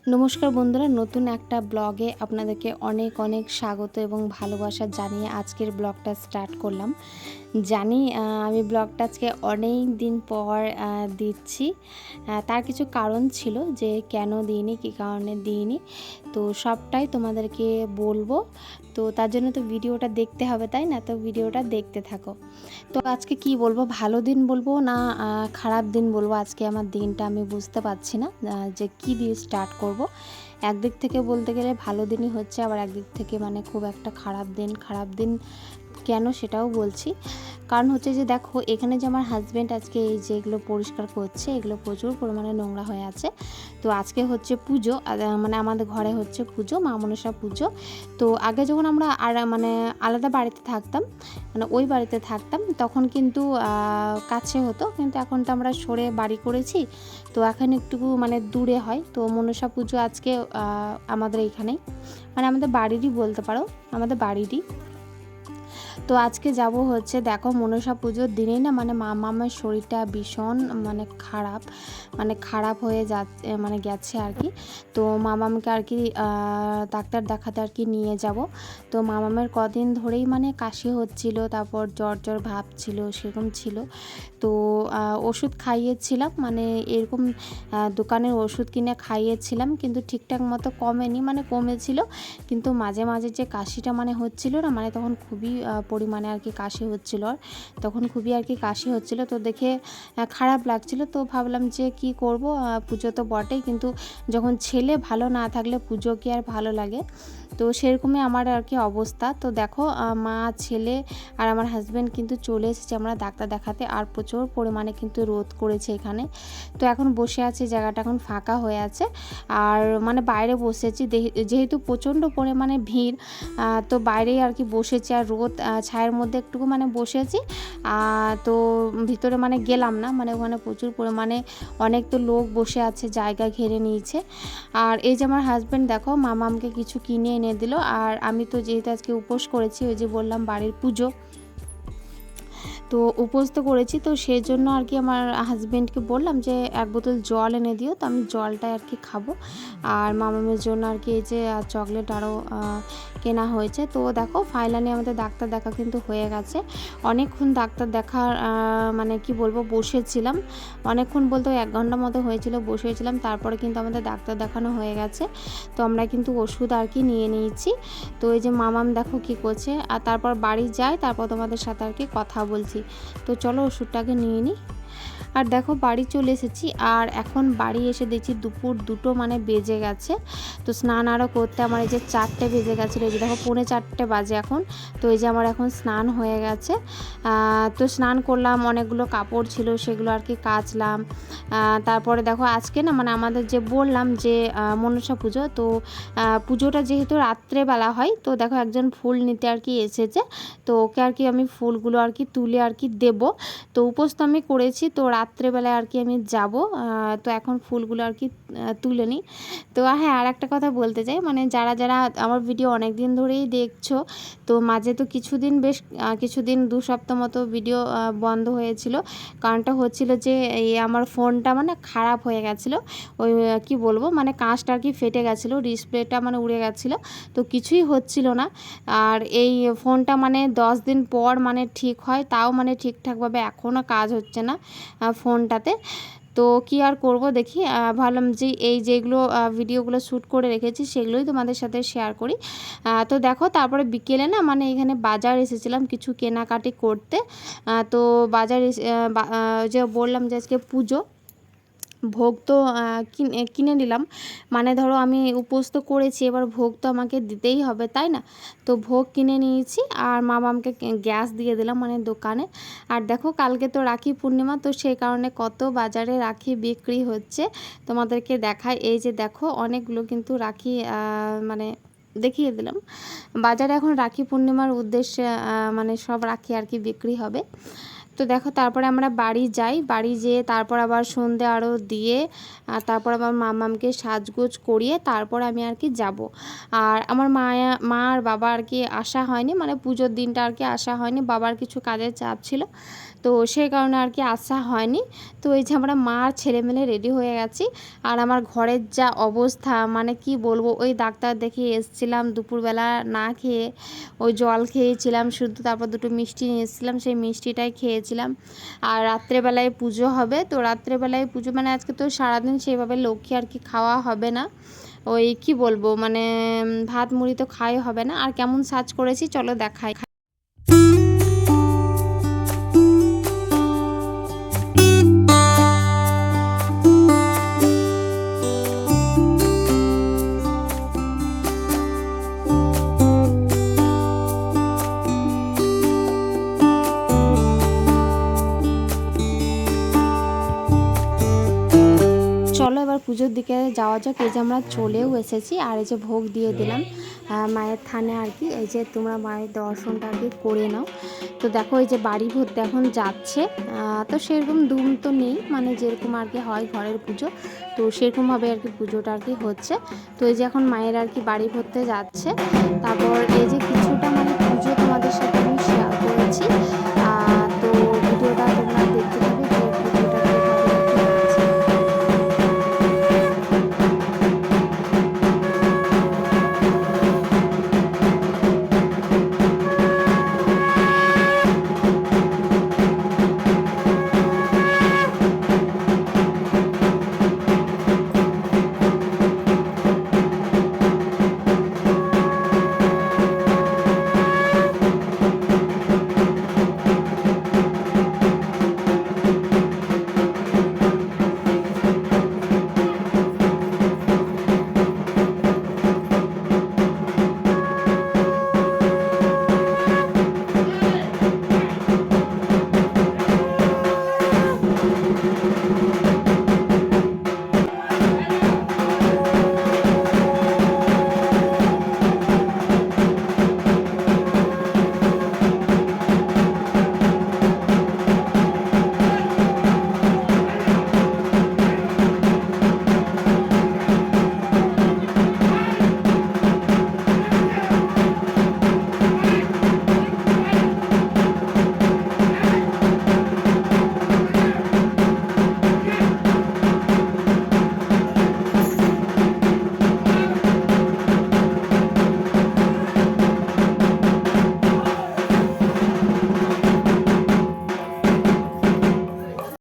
নমস্কার বন্ধুরা, নতুন একটা ব্লগে আপনাদেরকে অনেক অনেক স্বাগত এবং ভালোবাসা জানিয়ে আজকের ব্লগটা স্টার্ট করলাম। জানি আমি ব্লগটা আজকে অনেক দিন পর দিচ্ছি। তার কিছু কারণ ছিল যে কেন দিইনি, কী কারণে দিইনি, তো সবটাই তোমাদেরকে বলবো। তো তার জন্য তো ভিডিওটা দেখতে হবে, তাই না? তো ভিডিওটা দেখতে থাকো। তো আজকে কি বলবো, ভালো দিন বলবো না খারাপ দিন বলবো, আজকে আমার দিনটা আমি বুঝতে পারছি না যে কি দিয়ে স্টার্ট করব। একদিক থেকে বলতে গেলে ভালো দিনই হচ্ছে, আবার একদিক থেকে মানে খুব একটা খারাপ দিন কেন সেটাও বলছি। কারণ হচ্ছে যে দেখো, এখানে যে আমার হাজব্যান্ড আজকে এই যে এগুলো পরিষ্কার করছে, এগুলো প্রচুর পরিমাণে নোংরা হয়ে আছে। তো আজকে হচ্ছে পুজো, মানে আমাদের ঘরে হচ্ছে পুজো, মা মনসা পুজো। তো আগে যখন আমরা মানে আলাদা বাড়িতে থাকতাম, মানে ওই বাড়িতে থাকতাম, তখন কিন্তু কাছে হতো, কিন্তু এখন তো আমরা সরে বাড়ি করেছি, তো এখন একটু মানে দূরে হয়। তো মনসা পুজো আজকে আমাদের এইখানেই, মানে আমাদের বাড়িরই বলতে পারো, আমাদের বাড়িরই। তো আজকে যাব হচ্ছে, দেখো মনসা পুজোর দিনেই না মানে মামার শরীরটা ভীষণ মানে খারাপ হয়ে যাচ্ছে, মানে গেছে আর কি। তো মামামকে আর কি ডাক্তার দেখাতে আর কি নিয়ে যাব। তো মামামের কদিন ধরেই মানে কাশি হচ্ছিল, তারপর জ্বর ভাব ছিল, সেরকম ছিল। তো ওষুধ খাইয়েছিলাম, মানে এরকম দোকানের ওষুধ কিনে খাইয়েছিলাম, কিন্তু ঠিকঠাক মতো কমেনি, মানে কমেছিল, কিন্তু মাঝে মাঝে যে কাশিটা মানে হচ্ছিল না, মানে তখন খুবই পরিমাণে আর কি কাশি হচ্ছিল, তখন খুবই আর কি কাশি হচ্ছিল। তো দেখে খারাপ লাগছিল, তো ভাবলাম যে কি করব, পুজো তো বটেই, কিন্তু যখন ছেলে ভালো না থাকলে পুজো কি আর ভালো লাগে। তো সেরকমই আমার আর কি অবস্থা। তো দেখো মা, ছেলে আর আমার হাজব্যান্ড কিন্তু চলে এসেছে আমরা ডাক্তার দেখাতে, আর প্রচুর পরিমাণে কিন্তু রোদ করেছে এখানে। তো এখন বসে আছি, জায়গাটা এখন ফাঁকা হয়ে আছে, আর মানে বাইরে বসেছি যেহেতু প্রচণ্ড পরিমাণে ভিড়, তো বাইরেই আর কি বসেছি, আর রোদ ছায়ের মধ্যে একটুকু মানে বসেছি। তো ভিতরে মানে গেলাম না, মানে ওখানে প্রচুর পরিমাণে অনেক তো লোক বসে আছে, জায়গা ঘিরে নিয়েছে। আর এই যে আমার হাজব্যান্ড দেখো মামামকে কিছু কিনে এনে দিল, আর আমি তো যেহেতু আজকে উপোস করেছি, ওই যে বললাম বাড়ির পুজো, তো উপোস তো করেছি, তো সেই জন্য আর কি আমার হাজব্যান্ডকে বললাম যে এক বোতল জল এনে দিও, তো আমি জলটাই আর কি খাবো। আর মামামের জন্য আর কি এই যে চকলেট আরও কেনা হয়েছে। তো দেখো ফাইনালি আমাদের ডাক্তার দেখা কিন্তু হয়ে গেছে। অনেকক্ষণ ডাক্তার দেখার মানে কি বলবো, বসেছিলাম অনেকক্ষণ, বলতে 1 ঘন্টা মতো হয়েছিল বসেছিলাম, তারপরে কিন্তু আমাদের ডাক্তার দেখানো হয়ে গেছে। তো আমরা কিন্তু ওষুধ আর কি নিয়ে নিয়েছি। তো এই যে মামাম দেখো কি করছে, আর তারপর বাড়ি যাই, তারপর তোমাদের সাথে আর কি কথা বলছি। তো চলো ওষুধটাকে নিয়ে নিই। আর দেখো বাড়ি চলে এসেছি, আর এখন বাড়ি এসে দেখছি দুপুর 2টো মানে বেজে গেছে। তো স্নান আরও করতে আমার এই যে 4টে বেজে গেছিলো, এই যে দেখো 3:45 বাজে এখন। তো এই যে আমার এখন স্নান হয়ে গেছে। তো স্নান করলাম, অনেকগুলো কাপড় ছিল সেগুলো আর কি কাচলাম। তারপরে দেখো আজকে না মানে আমাদের যে বললাম যে মনসা পুজো, তো পুজোটা যেহেতু রাত্রেবেলা হয়, তো দেখো একজন ফুল নিতে আর কি এসেছে, তো ওকে আর কি আমি ফুলগুলো আর কি তুলে আর কি দেবো। তো উপোস তো আমি করেছি, তো রাত্রেবেলায় আর কি আমি যাব, তো এখন ফুলগুলো আর কি তুলে নিই। তো হ্যাঁ, আর একটা কথা বলতে চাই, মানে যারা যারা আমার ভিডিও অনেক দিন ধরেই দেখছো, তো মাঝে তো কিছুদিন 2 সপ্তাহ মতো ভিডিও বন্ধ হয়েছিল। কারণটা হচ্ছিল যে এই আমার ফোনটা মানে খারাপ হয়ে গেছিলো, ওই কি বলবো, মানে কাঁচটা আর কি ফেটে গেছিলো, ডিসপ্লেটা মানে উড়ে গেছিলো, তো কিছুই হচ্ছিল না। আর এই ফোনটা মানে 10 দিন পর মানে ঠিক হয়, তাও মানে ঠিকঠাকভাবে এখনও কাজ হচ্ছে না ফোনটাতে। তো কি আর করব, দেখি ভাবলাম যে এই যেগুলো ভিডিওগুলো শ্যুট করে রেখেছি সেগুলোই তোমাদের সাথে শেয়ার করি। তো দেখো তারপরে বিকেলে না মানে এখানে বাজার এসেছিলাম কিছু কেনাকাটি করতে। তো বাজার যে বললাম যে আজকে পুজো, ভোগ তো কিনে নিলাম, মানে ধরো আমি উপোস তো করেছি, এবার ভোগ তো আমাকে দিতেই হবে, তাই না? তো ভোগ কিনে নিয়েছি, আর মামামকে গ্যাস দিয়ে দিলাম মানে দোকানে। আর দেখো কালকে তো রাখি পূর্ণিমা, তো সেই কারণে কত বাজারে রাখি বিক্রি হচ্ছে তোমাদেরকে দেখায়। এই যে দেখো অনেকগুলো কিন্তু রাখি মানে দেখিয়ে দিলাম। বাজারে এখন রাখি পূর্ণিমার উদ্দেশ্যে মানে সব রাখি আর কি বিক্রি হবে। তো দেখো তারপরে আমরা বাড়ি যাই, বাড়ি যেয়ে তারপর আবার সন্ধে আরও দিয়ে, তারপর আবার মামামকে সাজগোজ করিয়ে তারপর আমি আর কি যাব। আর আমার মা আর বাবা আর কি আসা হয়নি, মানে পুজোর দিনটা আর কি আসা হয়নি, বাবার কিছু কাজের চাপ ছিল, তো সেই কারণে আর কি আসা হয়নি। তো এই যে আমরা মা আর ছেলে মিলে রেডি হয়ে গেছি। আর আমার ঘরের যা অবস্থা মানে কি বলবো, ওই ডাক্তার দেখিয়ে এসেছিলাম দুপুরবেলা না খেয়ে, ওই জল খেয়েছিলাম শুধু, তারপর দুটো মিষ্টি নিয়ে এসেছিলাম, সেই মিষ্টিটাই খেয়েছিলাম। আর রাত্রেবেলায় পুজো হবে, তো রাত্রেবেলায় পুজো মানে আজকে তো সারাদিন সেইভাবে লক্ষ্মী আর কি খাওয়া হবে না। ওই কি বলবো মানে ভাত মুড়ি তো খাই হবে না। আর কেমন সাজ করেছি চলো দেখাই। চলো এবার পুজোর দিকে যাওয়া যাক। এই যে আমরা চলেও এসেছি, আর এই যে ভোগ দিয়ে দিলাম মায়ের থানে আর কি। এই যে তোমরা মায়ের দর্শনটা আর কি করে নাও। তো দেখো এই যে বাড়ি ভর্তি এখন যাচ্ছে, তো সেরকম ধুম তো নেই, মানে যেরকম আর কি হয় ঘরের পুজো, তো সেরকমভাবে আর কি পুজোটা আর কি হচ্ছে। তো এই যে এখন মায়ের আর কি বাড়ি ভর্তি যাচ্ছে। তারপর এই যে কিছুটা মানে পুজো তোমাদের সাথে